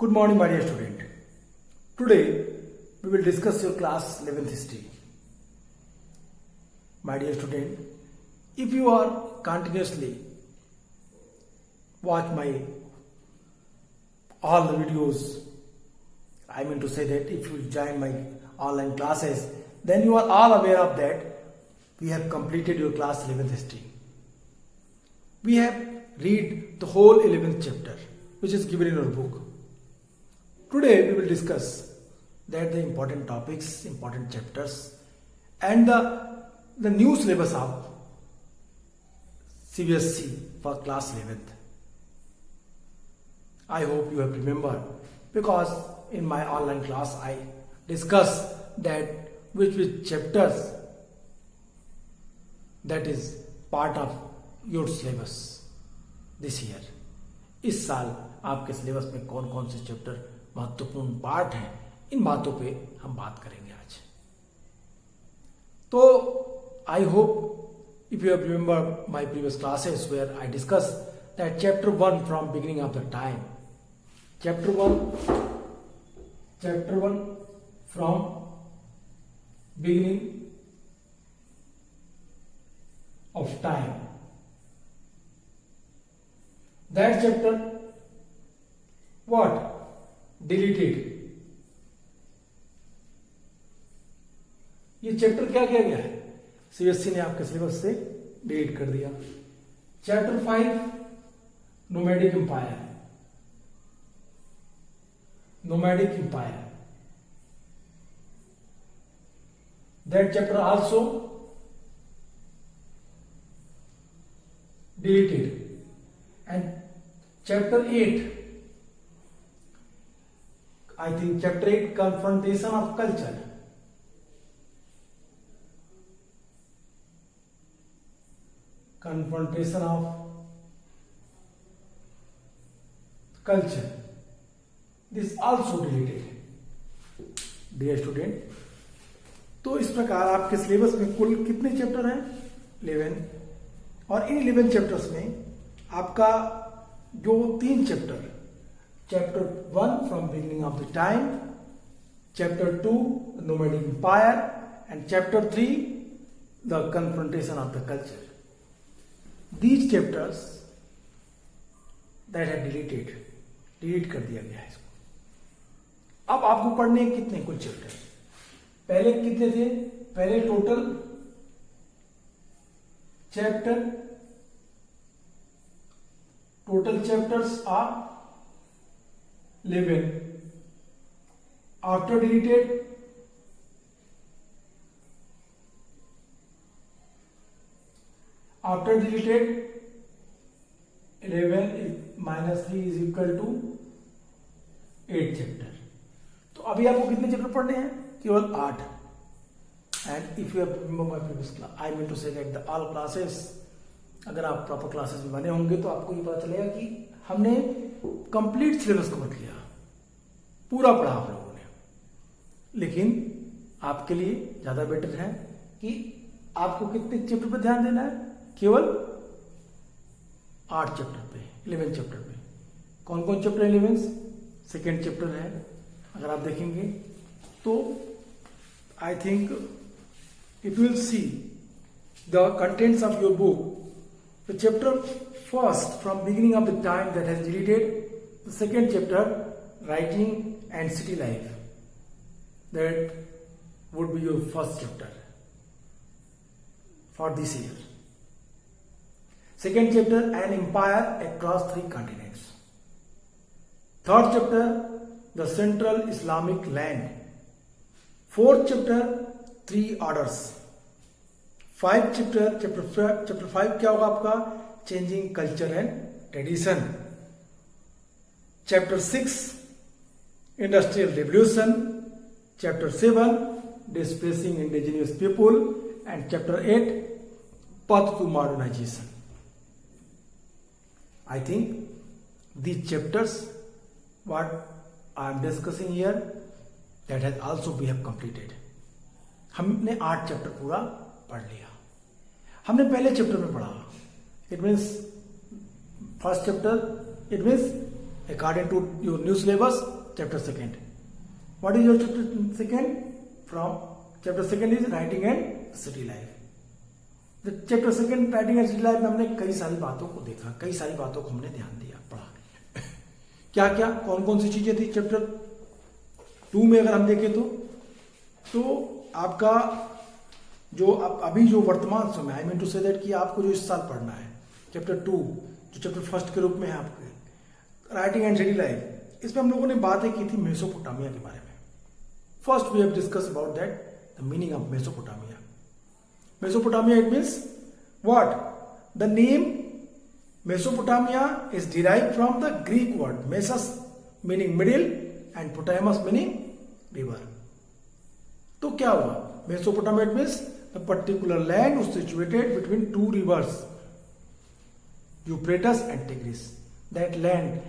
Good morning, my dear student. Today we will discuss your class 11th history. My dear student, if you are continuously watch my all the videos, I mean to say that if you join my online classes, then you are all aware of that we have completed your class 11th history. We have read the whole 11th chapter which is given in our book. Today we will discuss that the important topics, important chapters and the new syllabus of CBSE for class 11th. I hope you have remembered because in my online class I discuss that which chapters that is part of your syllabus this year. इस साल आपके syllabus में कौन कौन से chapter महत्वपूर्ण part हैं, इन बातों पे हम बात करेंगे आज. तो I hope if you have remember my previous classes where I discuss that chapter 1 from beginning of the time. Chapter 1 from beginning of time. That chapter what? Deleted. ये चैप्टर क्या किया गया है? सीबीएसई ने आपके सिलेबस से delete कर दिया. Chapter 5 nomadic empire. Nomadic empire. That chapter also deleted. And chapter 8, I think chapter 8 confrontation of culture. Confrontation of culture. This also deleted. Dear student, तो इस प्रकार आपके सिलेबस में कुल कितने चैप्टर हैं? 11. और इन 11 चैप्टर्स में आपका जो 3 chapter, chapter 1 from beginning of the time, chapter 2 nomadic empire and chapter 3 the confrontation of the culture. These chapters that है डिलीट कर दिया गया है इसको. अब आपको पढ़ने हैं कितने कुल चैप्टर. पहले कितने थे? पहले total chapters are 11. After deleted, after deleted 11 minus 3 is equal to 8 chapter. तो अभी आपको कितने चैप्टर पढ़ने हैं? केवल 8. And if you have remember my previous class, I mean to say that the all classes, अगर आप प्रॉपर क्लासेस में बने होंगे तो आपको ये पता चलेगा कि हमने कंप्लीट सिलेबस कवर किया, पूरा पढ़ा आप लोगों ने. लेकिन आपके लिए ज्यादा बेटर है कि आपको कितने चैप्टर पे ध्यान देना है? केवल 8 चैप्टर पे, 11 चैप्टर पे. कौन कौन चैप्टर 11? सेकेंड चैप्टर है. अगर आप देखेंगे तो I think it will see the contents of your book. The chapter first from beginning of the time that has deleted. The second chapter writing and city life. That would be your first chapter for this year. Second chapter an empire across 3 continents. Third chapter the central Islamic land. Fourth chapter 3 orders. 5 chapter 5 क्या होगा आपका? Changing culture and tradition. Chapter 6 industrial revolution. Chapter 7 displacing indigenous people and chapter 8 path to modernization. I think these chapters what I am discussing here that has also we have completed. हमने 8 chapter पूरा पढ़ लिया. हमने पहले chapter में पढ़ा. It means first chapter, it means according to your new syllabus, chapter 2. What is your chapter 2? From chapter 2 is writing and city life. The chapter 2 writing and city life में हमने कई सारी बातों को देखा, कई सारी बातों को हमने ध्यान दिया, पढ़ा। क्या क्या कौन कौन सी चीजें थी चैप्टर 2 में अगर हम देखें तो आपका जो अभी जो वर्तमान समय, I mean to say that कि आपको जो इस साल पढ़ना है चैप्टर 2 जो चैप्टर 1 के रूप में है आपके राइटिंग एंड सिटी लाइफ, इसमें हम लोगों ने बातें की थी मेसोपोटामिया के बारे में। First we have discuss about that the meaning of Mesopotamia. Mesopotamia it means what? The name Mesopotamia is derived from the Greek word mesos meaning middle and potamos meaning river. तो क्या हुआ? Mesopotamia it means the particular land situated between two rivers Euphrates and Tigris. That land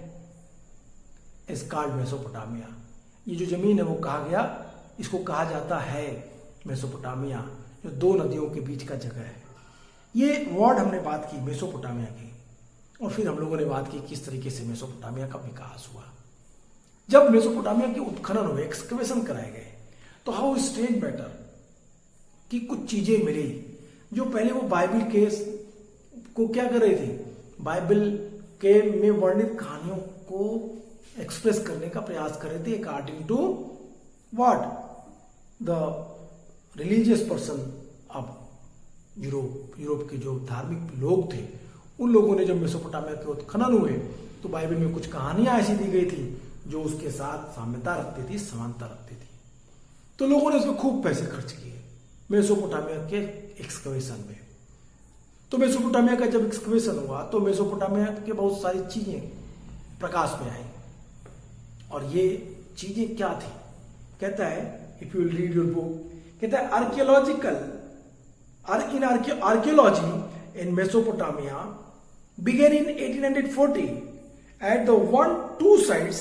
is called Mesopotamia. ये जो जमीन है वो कहा गया, इसको कहा जाता है मेसोपोटामिया, जो दो नदियों के बीच का जगह है। ये वर्ड हमने बात की मेसोपोटामिया की, और फिर हम लोगों ने बात की किस तरीके से मेसोपोटामिया का विकास हुआ। जब मेसोपोटामिया के उत्खनन हुए, एक्सकवेशन कराए गए, तो हाउ स्ट्रेंज मैटर कि कुछ चीजें मिली जो पहले वो बाइबल के को क्या कर रही थी, बाइबल के में वर्णित कहानियों को एक्सप्रेस करने का प्रयास कर रहे थे according to what the religious person of Europe के जो धार्मिक लोग थे, उन लोगों ने जब मेसोपोटामिया के उत्खनन हुए तो बाइबल में कुछ कहानियां ऐसी दी गई थी जो उसके साथ साम्यता रखती थी, समानता रखती थी। तो लोगों ने उसमें खूब पैसे खर्च किए मेसोपोटामिया के एक्सकवेशन में। तो मेसोपोटामिया का जब एक्सकवेशन हुआ तो मेसोपोटामिया के बहुत सारी चीजें प्रकाश में आई, और ये चीजें क्या थी? कहता है, if you will read your book, कहता है archaeology in Mesopotamia began in 1840 at the 1-2 sites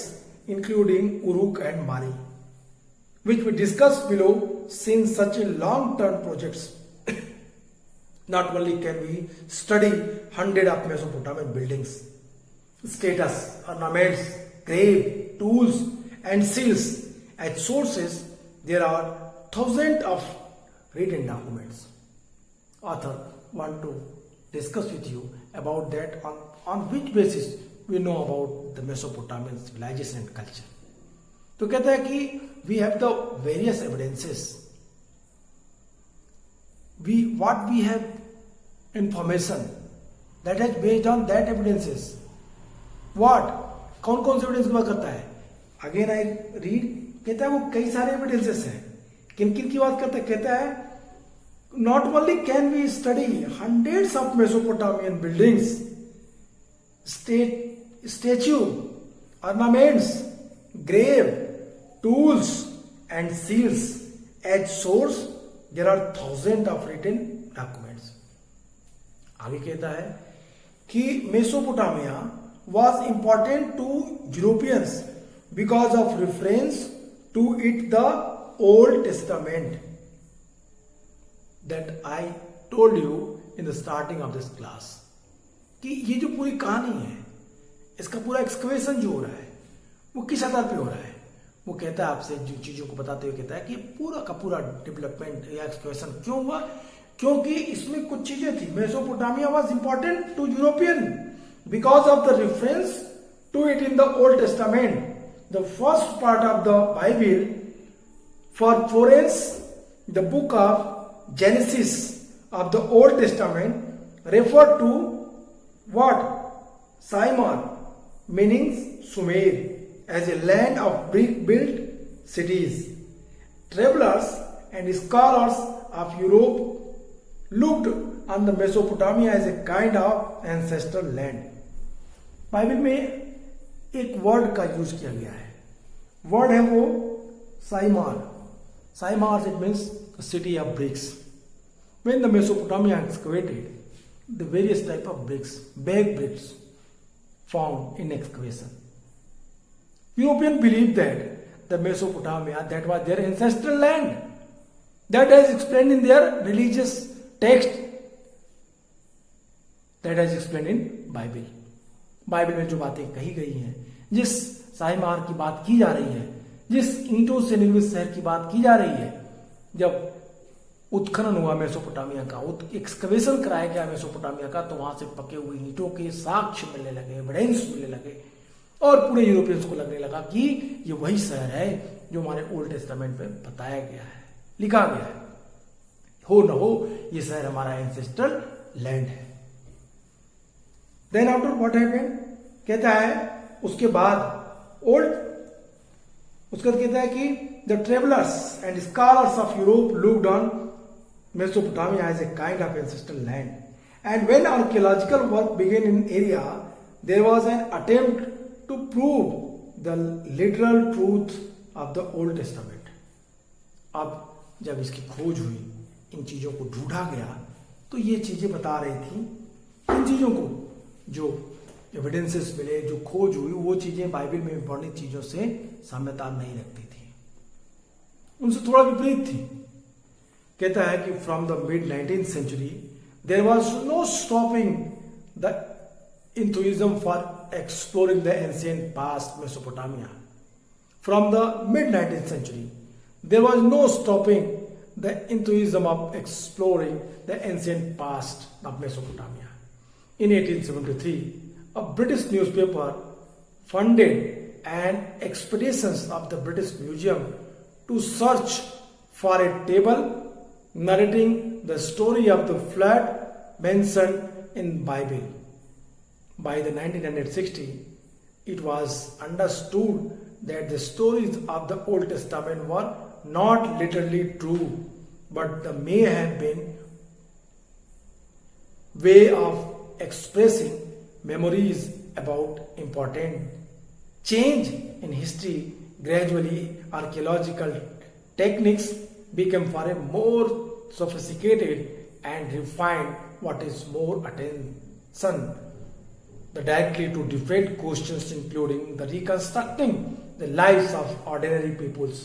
including Uruk and Mari, which we discussed below. Since such a long-term projects, not only can we study hundred of Mesopotamian buildings, status, ornaments, grave, tools, and seals as sources, there are thousands of written documents. Author want to discuss with you about that on which basis we know about the Mesopotamian civilization and culture. तो कहता है कि we have the various evidences, what we have information that has based on that evidences. What? कौन कौन से evidence की बात करता है? अगेन आई रीड, कहता है वो कई सारे एविडेंसेस हैं। किन किन की बात करता है? कहता है not only can we study hundreds of Mesopotamian buildings, statue, ornaments, grave, tools and seals as source, there are thousands of written documents. आगे कहता है कि Mesopotamia was important to Europeans because of reference to it the Old Testament that I told you in the starting of this class. कि ये जो पूरी कहानी है, इसका पूरा एक्सकवेशन जो हो रहा है वो किस आधार पे हो रहा है? वो कहता है आपसे जिन चीजों को बताते हुए कहता है कि पूरा का पूरा डेवलपमेंट या एक्सकवेशन क्यों हुआ? क्योंकि इसमें कुछ चीजें थी। Mesopotamia was important to European because of the reference to it in the Old Testament, the first part of the Bible for फोरेंस, the book of Genesis of the Old Testament refer to what? Shinar, meaning Sumer, as a land of brick-built cities. Travelers and scholars of Europe looked on the Mesopotamia as a kind of ancestral land. Bible में एक word का use किया गया है, word है वो साइमार। साइमार it means city of bricks. When the Mesopotamia excavated, the various type of bricks, baked bricks, found in excavation. Europeans believed that the Mesopotamia, that was their ancestral land, that is explained in their religious text, that is explained in Bible. Bible में जो बातें कही गई हैं, जिस शाहीमार की बात की जा रही है, जिस ईंटों से निर्मित शहर की बात की जा रही है, जब उत्खनन हुआ मेसोपोटामिया का, एक्सकवेशन कराया गया मेसोपोटामिया का, तो वहां से पके हुए ईंटों के साक्ष्य मिलने लगे, एविडेंस मिलने लगे, और पूरे यूरोपियंस को लगने लगा कि ये वही शहर है जो हमारे ओल्ड टेस्टामेंट में बताया गया है, लिखा गया है। हो न हो ये शहर हमारा एंसेस्ट्रल लैंड है। देन आफ्टर व्हाट हैपेंड, कहता है उसके बाद उसके बाद कहता है कि the travellers and scholars of Europe looked on Mesopotamia as a kind of ancestral land, and when archaeological work began in area there was an attempt to prove the literal truth of the Old Testament. अब जब इसकी खोज हुई, इन चीजों को ढूंढा गया, तो ये चीजें बता रही थी, इन चीजों को जो एविडेंसेस मिले, जो खोज हुई, वो चीजें बाइबल में वर्णित चीजों से साम्यता नहीं रखती थी, उनसे थोड़ा विपरीत थी। कहता है कि from the mid 19th century there was no stopping the enthusiasm for exploring the ancient past Mesopotamia. From the mid 19th century, there was no stopping the enthusiasm of exploring the ancient past of Mesopotamia. In 1873, a British newspaper funded an expedition of the British Museum to search for a table narrating the story of the flood mentioned in Bible. By the 1960, it was understood that the stories of the Old Testament were not literally true, but they may have been way of expressing memories about important change in history. Gradually, archaeological techniques became far more sophisticated and refined, what is more attention directly to different questions, including the reconstructing the lives of ordinary peoples,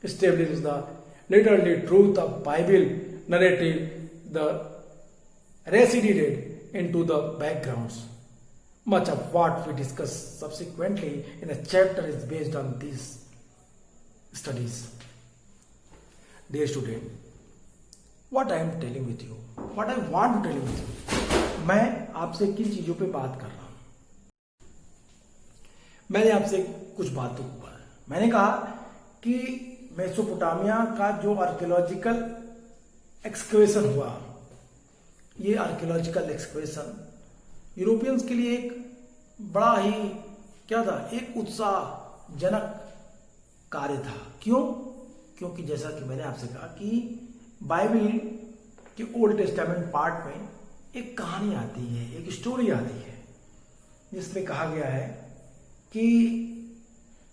establish the literally truth of Bible narrative, the receded into the backgrounds. Much of what we discuss subsequently in a chapter is based on these studies. Dear student, what I am telling with you, what I want to tell you with you, मैं आपसे किन चीजों पे बात कर रहा हूं। मैंने आपसे कुछ बातों पर मैंने कहा कि मेसोपोटामिया का जो आर्कियोलॉजिकल एक्सकवेशन हुआ, ये आर्कियोलॉजिकल एक्सकवेशन यूरोपियंस के लिए एक बड़ा ही क्या था, एक उत्साहजनक कार्य था। क्यों? क्योंकि जैसा कि मैंने आपसे कहा कि बाइबल के ओल्ड टेस्टामेंट पार्ट में एक कहानी आती है, एक स्टोरी आती है, जिसमें कहा गया है कि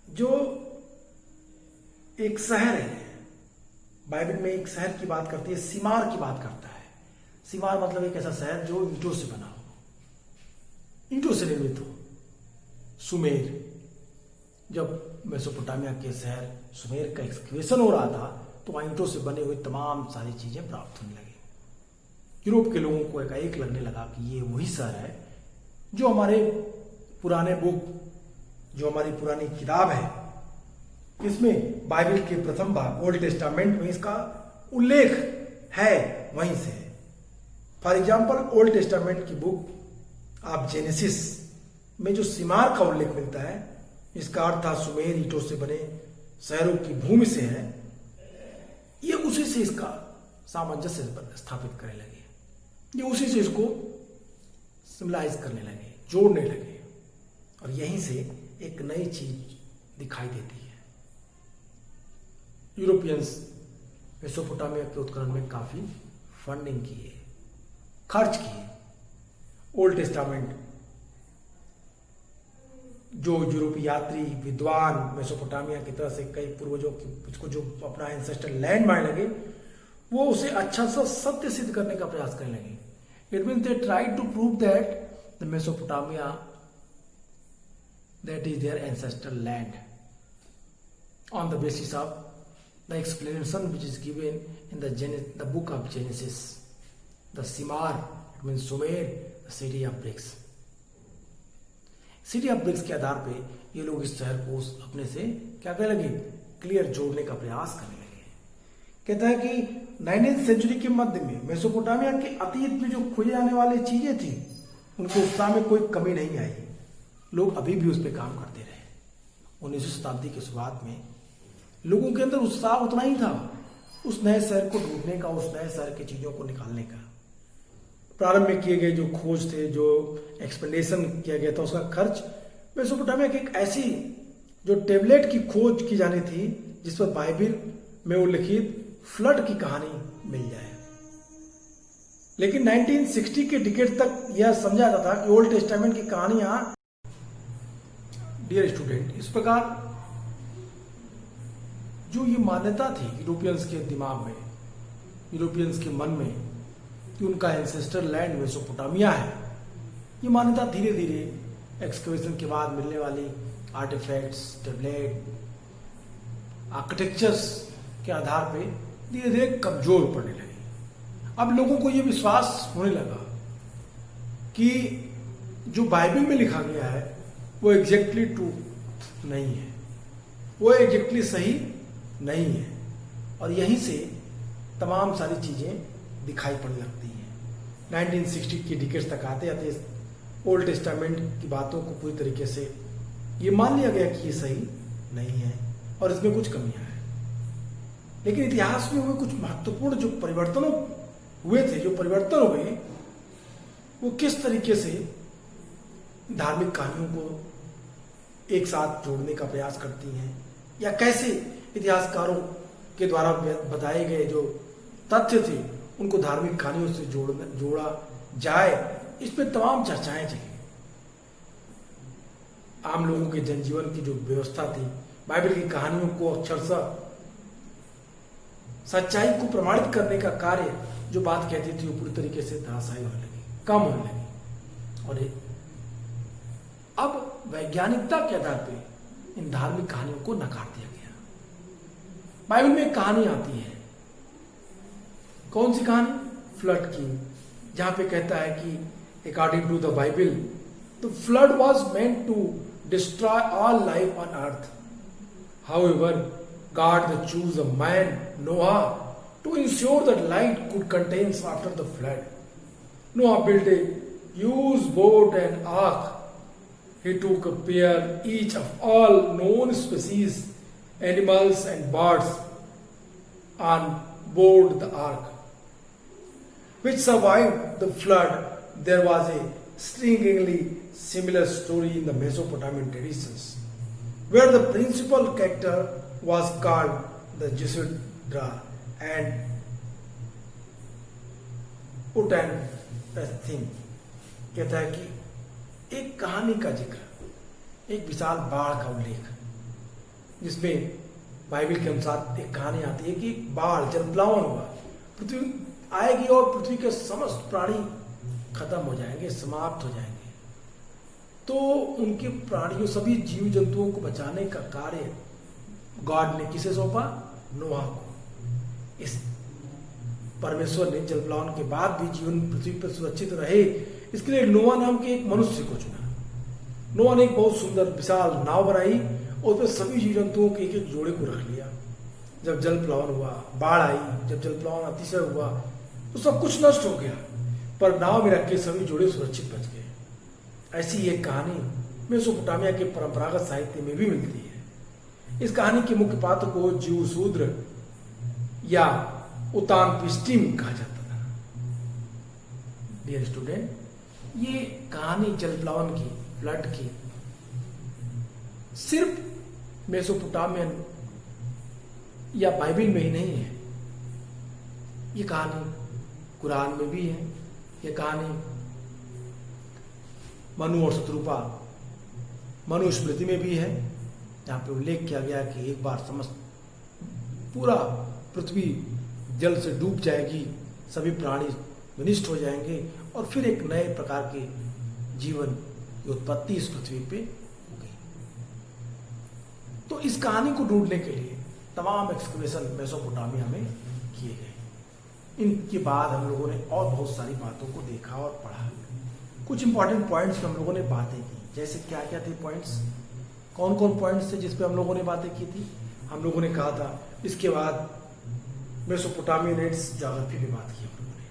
जो एक शहर है, बाइबल में एक शहर की बात करती है, सिमार की बात करता है। सिमार मतलब एक ऐसा शहर जो ईंटों से बना हो, ईंटों से निर्मित हो। सुमेर, जब मेसोपोटामिया के शहर सुमेर का एक्सकवेशन हो रहा था, तो वहां ईंटों से बने हुए तमाम सारी चीजें प्राप्त होने लगी। यूरोप के लोगों को एकाएक लगने लगा कि ये वही शहर है जो हमारे पुराने बुक, जो हमारी पुरानी किताब है, इसमें बाइबल के प्रथम भाग ओल्ड टेस्टामेंट में इसका उल्लेख है, वहीं से है। फॉर एग्जाम्पल, ओल्ड टेस्टामेंट की बुक ऑफ जेनेसिस में जो सिमार का उल्लेख मिलता है, इसका अर्थ था सुमेर ईंटों से बने शहरों की भूमि से है। ये उसी से इसका सामंजस्य स्थापित करने लगे, ये उसी से इसको सिम्बलाइज करने लगे, जोड़ने लगे, और यहीं से एक नई चीज दिखाई देती है। यूरोपियंस मेसोपोटामिया के उत्खनन में काफी फंडिंग किए, खर्च किए। ओल्ड टेस्टामेंट जो यूरोपीय यात्री विद्वान मेसोपोटामिया की तरह से कई पूर्वजों की उसको जो अपना एंसेस्टर लैंड मानने लगे, वो उसे अच्छा सा सत्य सिद्ध करने का प्रयास करने लगे। It means they tried to prove that the Mesopotamia that is their ancestral land on the basis of the explanation which is given in the book of Genesis. The Simar, it means Sumer, the city of bricks. City of BRICS के आधार पे ये लोग इस शहर को अपने से क्या कहने लगे, क्लियर जोड़ने का प्रयास करने लगे। कहता है कि 19वीं सेंचुरी के मध्य में मेसोपोटामिया के अतीत में जो खोजे जाने वाली चीजें थी उनके उत्साह में कोई कमी नहीं आई। लोग अभी भी उस पर काम करते रहे। 19वीं शताब्दी की शुरुआत में लोगों के अंदर उत्साह उतना ही था उस नए शहर को ढूंढने का, उस नए शहर की चीजों को निकालने का। प्रारंभ में किए गए जो खोज थे, जो एक्सपेंडेशन किया गया था, उसका खर्च मेसोपोटामिया की एक ऐसी जो टेबलेट की खोज की जानी थी जिस पर बाइबिल में उल्लिखित फ्लड की कहानी मिल जाए। लेकिन 1960 के डिकेड तक यह समझा जाता था कि ओल्ड टेस्टामेंट की कहानियां, डियर स्टूडेंट, इस प्रकार जो ये मान्यता थी यूरोपियंस के दिमाग में, यूरोपियंस के मन में कि उनका एंसेस्टर लैंड मेसोपोटामिया है, ये मान्यता धीरे धीरे एक्सकवेशन के बाद मिलने वाली आर्टिफैक्ट्स, टेबलेट, आर्किटेक्चर्स के आधार पे धीरे धीरे कमजोर पड़ने लगी। अब लोगों को ये विश्वास होने लगा कि जो बाइबल में लिखा गया है वो एग्जैक्टली ट्रू नहीं है, वो एग्जैक्टली सही नहीं है, और यहीं से तमाम सारी चीजें दिखाई पड़ने लगती हैं। 1960 के डिकेड्स तक आते आते ओल्ड टेस्टामेंट की बातों को पूरी तरीके से ये मान लिया गया कि ये सही नहीं है और इसमें कुछ कमियां हैं। लेकिन इतिहास में हुए कुछ महत्वपूर्ण जो परिवर्तनों हुए थे, जो परिवर्तन हुए, वो किस तरीके से धार्मिक कहानियों को एक साथ जोड़ने का प्रयास करती हैं, या कैसे इतिहासकारों के द्वारा बताए गए जो तथ्य थे उनको धार्मिक कहानियों से जोड़ा जाए, इस पे तमाम चर्चाएं चली। आम लोगों के जनजीवन की जो व्यवस्था थी, बाइबल की कहानियों को अक्षरशः सच्चाई को प्रमाणित करने का कार्य जो बात कहती थी वो पूरी तरीके से धराशायी होने लगी, कम होने लगी। और अब वैज्ञानिकता के आधार पे इन धार्मिक कहानियों को नकार दिया गया। बाइबल में एक कहानी आती है, कौन सी कहानी? फ्लड की, जहां पे कहता है कि according to the Bible the flood was meant to destroy all life on earth. However God chose a man, Noah, to ensure that light could contain after the flood. Noah built a huge boat and ark. He took a pair each of all known species, animals and birds on board the ark, which survived the flood. There was a strikingly similar story in the Mesopotamian traditions, where the principal character was called the Jesuddra and Utanthing। कहता है कि एक कहानी का जिक्र, एक विशाल बाढ़ का उल्लेख, जिसमें बाइबल के अनुसार एक कहानी आती है कि एक बाढ़, जलप्लावन हुआ, पृथ्वी आएगी और पृथ्वी के समस्त प्राणी खत्म हो जाएंगे, समाप्त हो जाएंगे। तो उनके प्राणियों, सभी जीव जंतुओं को बचाने का कार्य गॉड ने किसे सौंपा? नोहा को। इस परमेश्वर ने जलप्लावन के बाद भी जीवन पृथ्वी पर सुरक्षित रहे, इसके लिए नोहा नाम के एक मनुष्य को चुना। नोहा ने एक बहुत सुंदर विशाल नाव बनाई और उसमें सभी जीव जंतुओं के एक एक जोड़े को रख लिया। जब जलप्लावन हुआ, बाढ़ आई, जब जलप्लावन अतिशय हुआ तो सब कुछ नष्ट हो गया, पर नाव में रख के सभी जोड़े सुरक्षित बच गए। ऐसी एक कहानी मेसोपोटामिया के परंपरागत साहित्य में भी मिलती है। इस कहानी के मुख्य पात्र को जीवशूद्र या उतानपिस्टिम कहा जाता था। डियर स्टूडेंट, ये कहानी जलप्लावन की, फ्लड की, सिर्फ मेसोपोटामियन या बाइबल में ही नहीं है। ये कहानी कुरान में भी है। ये कहानी मनु और शत्रुपा, मनुस्मृति में भी है, जहां पे उल्लेख किया गया कि एक बार समस्त पूरा पृथ्वी जल से डूब जाएगी, सभी प्राणी विनिष्ट हो जाएंगे और फिर एक नए प्रकार के जीवन की उत्पत्ति इस पृथ्वी पे होगी। तो इस कहानी को ढूंढने के लिए तमाम एक्सकवेशन मेसोपोटामिया में किए गए। इनके बाद हम लोगों ने और बहुत सारी बातों को देखा और पढ़ा। कुछ इंपॉर्टेंट पॉइंट्स हम लोगों ने बातें की, जैसे क्या क्या थे पॉइंट्स, कौन कौन पॉइंट्स थे जिस पे हम लोगों ने बातें की थी? हम लोगों ने कहा था इसके बाद मेसोपोटामियनाइट्स ज्योग्राफी पे बात की हम लोगों ने।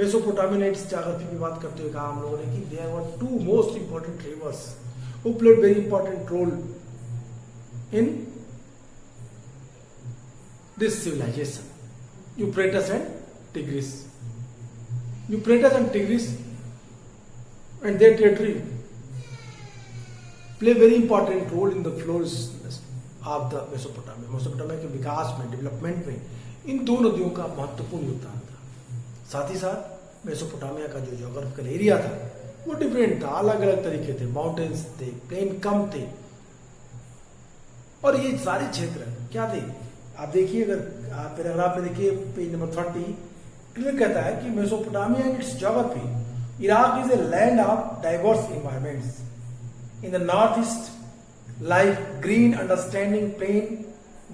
मेसोपोटामियनाइट्स ज्योग्राफी पे बात करते हुए कहा हम लोगों ने कि there were two most important rivers who played very important role in this civilisation, Euphrates and Tigris. Euphrates and Tigris and their territory play very important role in the flourishness of the Mesopotamia. Mesopotamia के विकास में, development में इन दो नदियों का महत्वपूर्ण योगदान था। साथ ही साथ मेसोपोटामिया का जो ज्योग्राफिकल एरिया था वो डिफरेंट था, अलग अलग तरीके थे, माउंटेन्स थे, प्लेन कम थे, और ये सारे क्षेत्र क्या थे? आप देखिए, अगर पैराग्राफ में देखिए पेज नंबर 30 क्लियर कहता है कि Mesopotamia and it's geography, Iraq is a land of diverse environments. In the northeast, lie green understanding plain,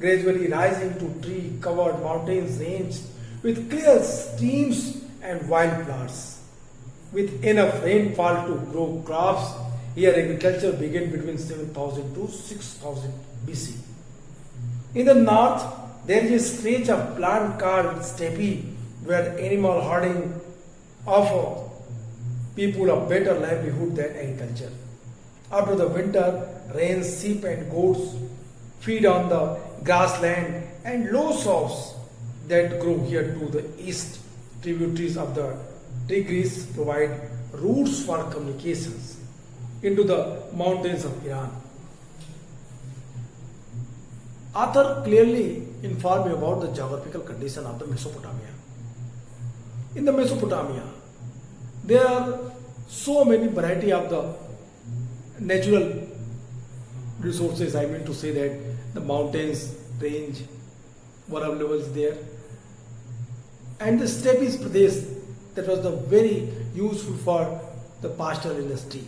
gradually rising to tree-covered mountains range with clear streams and wildflowers. With enough rainfall to grow crops, here agriculture began between 7000 to 6000 BC. In the north, there is a stretch of plant called steppe, where animal herding offers people a better livelihood than agriculture. After the winter, rains, sheep and goats feed on the grassland and low shrubs that grow here to the east. Tributaries of the Tigris provide routes for communications into the mountains of Iran. Author clearly informed me about the geographical condition of the Mesopotamia. In the Mesopotamia, there are so many variety of the natural resources. I mean to say that the mountains range were available there, and the steppe Pradesh that was the very useful for the pastoral industry.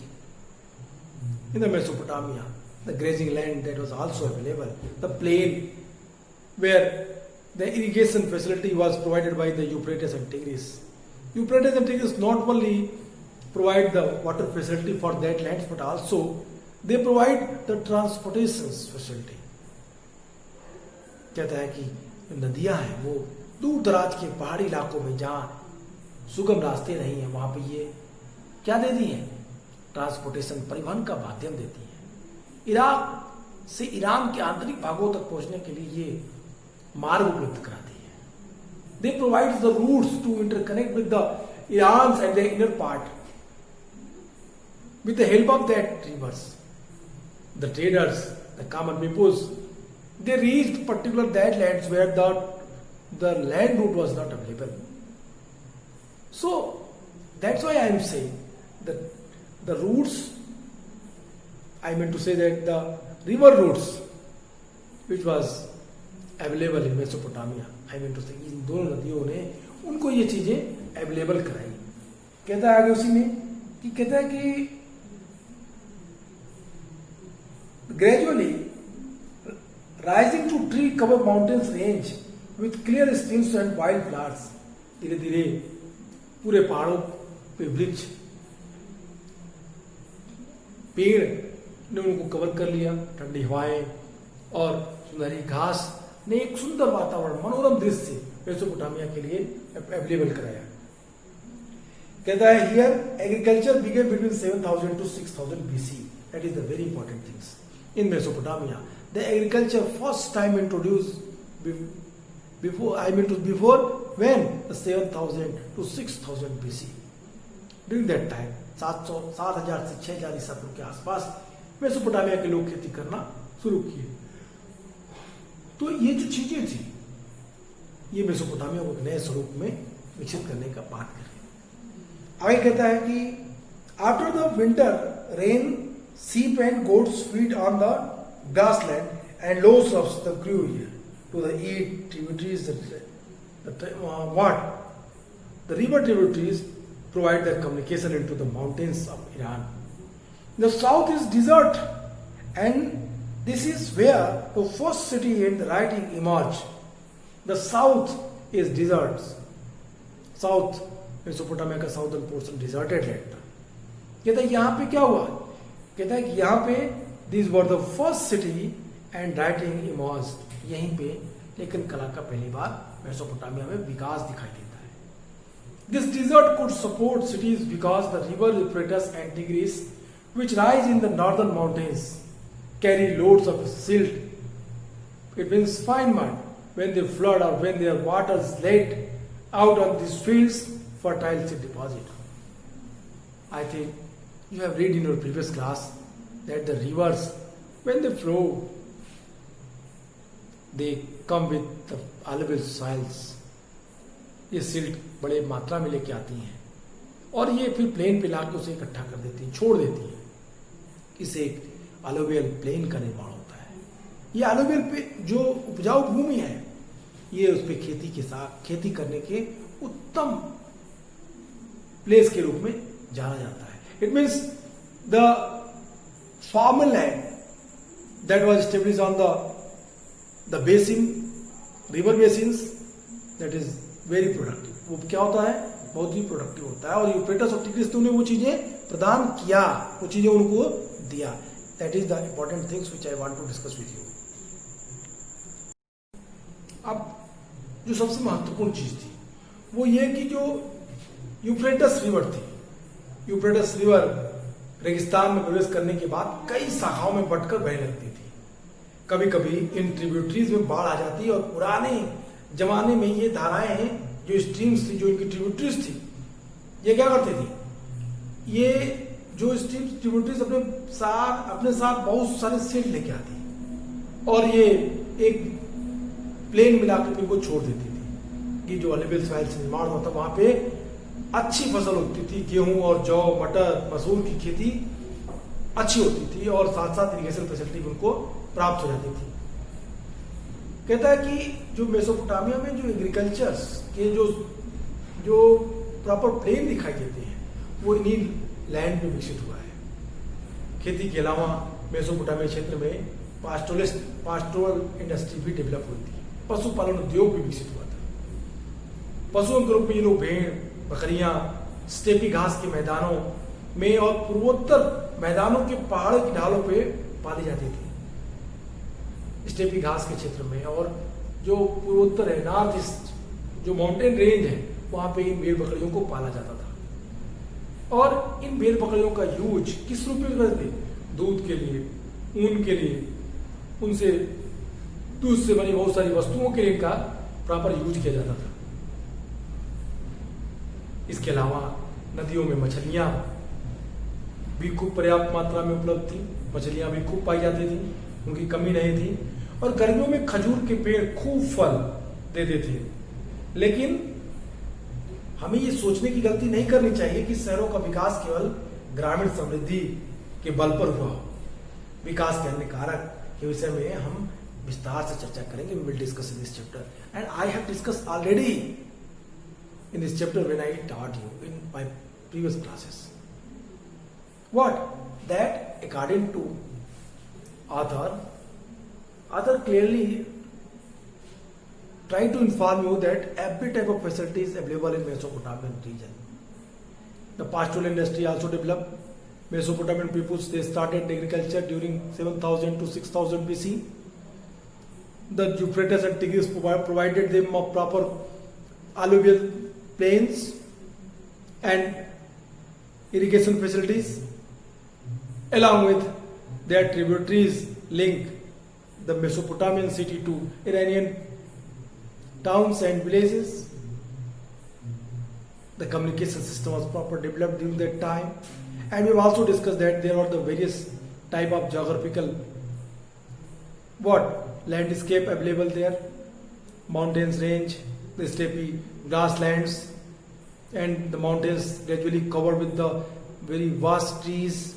In the Mesopotamia, the grazing land that was also available, the plain where the irrigation facility was provided by the Euphrates and Tigris. Euphrates and Tigris not only provide the water facility for that lands, but also they provide the transportation facility. कहता है कि नदियां हैं वो दूर दराज के पहाड़ी इलाकों में जहाँ सुगम रास्ते नहीं है, वहां पे ये क्या देती हैं? ट्रांसपोर्टेशन, परिवहन का माध्यम देती हैं। इराक से ईरान के आंतरिक भागों तक पहुंचने के लिए ये मार्ग उपलब्ध कराती है। They provide the routes to interconnect with the Irans and the inner part. With the help of that rivers, the traders, the common peoples, they reached particular that lands where the land route was not available. So that's why I am saying that the routes, I mean to say that the river routes which was available in Mesopotamia, I mean to say इन दोनों नदियों ने उनको ये चीजें available कराई। कहता है आगे उसी में कि कहता है कि gradually rising to tree cover mountains range with clear streams and wild flowers, धीरे धीरे पूरे पहाड़ों पे वृक्ष, पेड़ ने उनको कवर कर लिया, ठंडी हवाएं और सुनहरी घास ने एक सुंदर वातावरण, मनोरम दृश्य मेसोपोटामिया के लिए अवेलेबल कराया। कहता है here agriculture began between 7000 to 6000 BC. That is the very important things in Mesopotamia. The agriculture first time introduced before when the 7000 to 6000 BC. During that time 7000 से 6000 ईसा पूर्व के आसपास मेसोपोटामिया के लोग खेती करना शुरू किए। तो ये जो चीजें थी ये मेसोपोटामिया को नए स्वरूप में विकसित करने का बात कर रहे हैं। आगे कहता है कि after the winter rain sheep and goats feed on the grassland and low shrubs the grew here to the east tributaries the river tributaries provide the communication into the mountains of Iran. The south is desert, and this is where the first city in the writing emerged. The south is deserts. South, Mesopotamia का southern portion deserted land था। कहता है यहाँ पे क्या हुआ, कहता है कि यहाँ पे this were the first city and writing emerge, यहीं पे लेकिन कला का पहली बार मेसोपोटामिया में विकास दिखाई देता है। This desert could support cities because the river Euphrates and Tigris which rise in the northern mountains carry loads of silt. It means fine mud. When they flood or when their waters let out on these fields, fertile seed deposit. I think you have read in your previous class that the rivers, when they flow, they come with the alluvial soils. ये silt बड़े मात्रा में लेके आती हैं और ये फिर प्लेन पे लाके उसे इकट्ठा कर देती है, छोड़ देती है। इसे एक अलुवियल प्लेन का निर्माण होता है। ये अलुवियल पे जो उपजाऊ भूमि है, ये उस पे खेती के साथ खेती करने के उत्तम प्लेस के रूप में जाना जाता है। It means the formal land that was established on the basin, river basins, that is very productive. वो क्या होता है, बहुत ही प्रोडक्टिव होता है। और यूफ्रेटस और टिग्रिस ने वो चीजें प्रदान किया, वो चीजें उनको दिया। That is the important things which I want to discuss with you. अब जो सबसे महत्वपूर्ण चीज थी वो ये कि जो यूफ्रेटस रिवर थी, यूफ्रेटस रिवर रेगिस्तान में प्रवेश करने के बाद कई शाखाओं में बंटकर बहने लगती थी। कभी कभी इन ट्रिब्यूटरीज में बाढ़ आ जाती और पुराने जमाने में ये धाराएं जो स्ट्रीम्स थी, जो इनकी ट्रिब्यूटरीज थी, ये क्या करती थी, ये जो स्ट्रीम्स ट्रिब्यूटरीज अपने साथ बहुत सारे सील्ट लेके आती और ये एक प्लेन मिलाकर इनको छोड़ देती थी। ये जो अलुवियल सॉइल से निर्माण होता, वहां पे अच्छी फसल होती थी। गेहूं और जौ, मटर, मसूर की खेती अच्छी होती थी और साथ साथ इरिगेशन फैसिलिटी उनको प्राप्त हो जाती थी। कहता है कि जो मेसोपोटामिया में जो एग्रीकल्चर के जो प्रॉपर प्लेन दिखाई देते हैं, वो इन्हीं लैंड में विकसित हुआ है। खेती के अलावा मेसोपोटामिया क्षेत्र में पास्टोरल इंडस्ट्री भी डेवलप हुई थी, पशुपालन उद्योग भी विकसित हुआ था। पशुओं के रूप में ये लोग भेड़, बकरियां, स्टेपी घास के मैदानों में और पूर्वोत्तर मैदानों के पहाड़ों की ढालों पे पाली जाती थी। स्टेपी घास के क्षेत्र में और जो पूर्वोत्तर है, नॉर्थ ईस्ट जो माउंटेन रेंज है, वहां पे इन भेड़ बकरियों को पाला जाता था। और इन भेड़ बकरियों का यूज किस रूप में करते? दूध के लिए, ऊन के लिए, उनसे दूध से बनी बहुत सारी वस्तुओं के लिए इनका प्रॉपर यूज किया जाता था। इसके अलावा नदियों में मछलियां भी खूब पर्याप्त मात्रा में उपलब्ध थी, मछलियां भी खूब पाई जाती थी, उनकी कमी नहीं थी। और गर्मियों में खजूर के पेड़ खूब फल देते थे। लेकिन हमें ये सोचने की गलती नहीं करनी चाहिए कि शहरों का विकास केवल ग्रामीण समृद्धि के बल पर हुआ हो। विकास के अन्य कारक के विषय में हम विस्तार से चर्चा करेंगे। We will discuss in this chapter, and I have discussed already in this chapter when I taught you in my previous classes. What? That according to author clearly trying to inform you that every type of facility is available in Mesopotamian region. The pastoral industry also developed. Mesopotamian peoples, they started agriculture during 7000 to 6000 BC. The Euphrates and Tigris provided them a proper alluvial plains and irrigation facilities. Along with their tributaries link the Mesopotamian city to Iranian towns and villages. The communication system was properly developed during that time. And we've also discussed that there are the various type of geographical landscape available there. Mountains range, the steppe grasslands, and the mountains gradually covered with the very vast trees.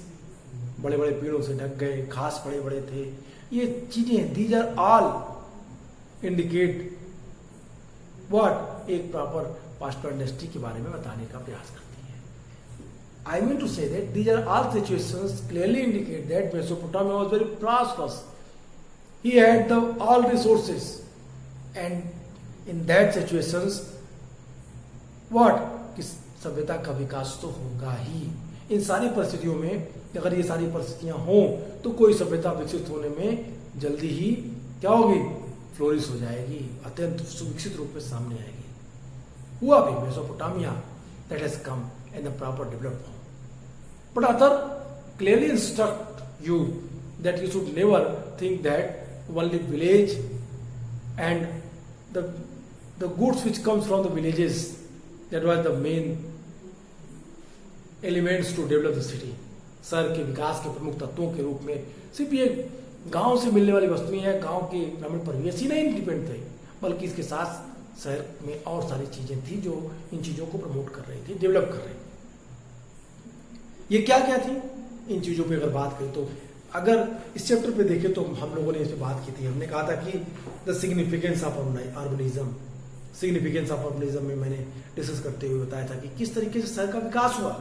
बड़े बड़े पेड़ों से ढक गए, घास बड़े बड़े थे। ये चीजें these are all indicate what, एक प्रॉपर पास्टोरल इंडस्ट्री के बारे में बताने का प्रयास करती है। I mean to say that these are all situations clearly indicate that Mesopotamia was very prosperous. He had the all resources and in that situations what, कि सभ्यता का विकास तो होगा ही। इन सारी परिस्थितियों में अगर ये सारी परिस्थितियां हों तो कोई सभ्यता विकसित होने में जल्दी ही क्या होगी, फ्लोरिश हो जाएगी, अत्यंत सुविकसित रूप में सामने आएगी। हुआ भी Mesopotamia that has come in the proper developed form, but other clearly instruct you that you should never think that only village and the goods which comes from the villages, that was the main elements to develop the city. शहर के विकास के प्रमुख तत्वों के रूप में सिर्फ ये गांव से मिलने वाली वस्तुएं हैं, गांव के ग्रामीण परिवेश ही नहीं डिपेंड थे, बल्कि इसके साथ शहर में और सारी चीजें थी जो इन चीजों को प्रमोट कर रही थी, डेवलप कर रही थी। ये क्या क्या थी, इन चीजों पे अगर बात करें तो अगर इस चैप्टर पे देखें तो हम लोगों ने इस पे बात की थी। हमने कहा था कि the significance of urbanism, significance of urbanism में मैंने डिस्कस करते हुए बताया था कि किस तरीके से शहर का विकास हुआ,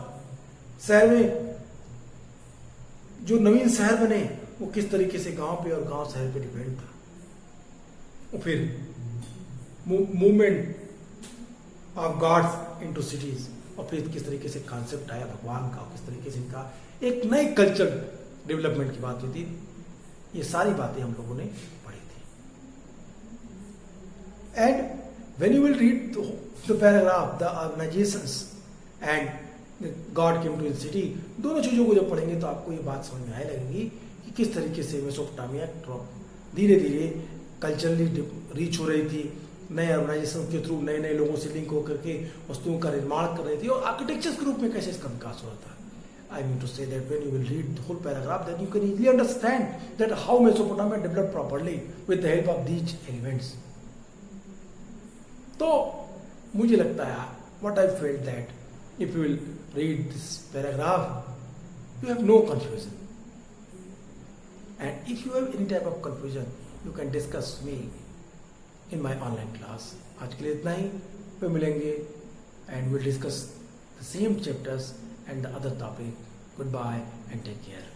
शहर में जो नवीन शहर बने वो किस तरीके से गांव पे और गांव शहर पे डिपेंड था। और फिर movement of gods into cities, और फिर किस तरीके से कॉन्सेप्ट आया भगवान का, किस तरीके से इनका एक नए कल्चर डेवलपमेंट की बात हुई थी। ये सारी बातें हम लोगों ने पढ़ी थी। And when you will read the paragraph, the organizations and God came to the city, दोनों चीजों को जब पढ़ेंगे तो आपको ये बात समझ में आने लगेगी कि किस तरीके से मेसोपोटामिया धीरे धीरे कल्चरली रीच हो रही थी, नए ऑर्गेनाइजेशन के थ्रू नए नए लोगों से लिंक होकर के वस्तुओं का निर्माण कर रही थी, और आर्किटेक्चर के रूप में कैसे इसका विकास हो रहा था। I mean to say that when you will read the whole paragraph, then you can easily understand that how Mesopotamia developed properly with the help of these elements. तो मुझे लगता है what I felt that if you will read this paragraph, you have no confusion, and if you have any type of confusion, you can discuss me in my online class. आज के लिए इतना ही, फिर मिलेंगे and we'll discuss the same chapters and the other topic. Goodbye and take care.